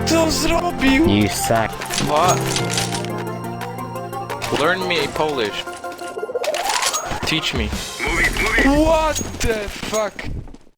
Co zrobił? You suck. What? Learn me Polish. Teach me. What the fuck?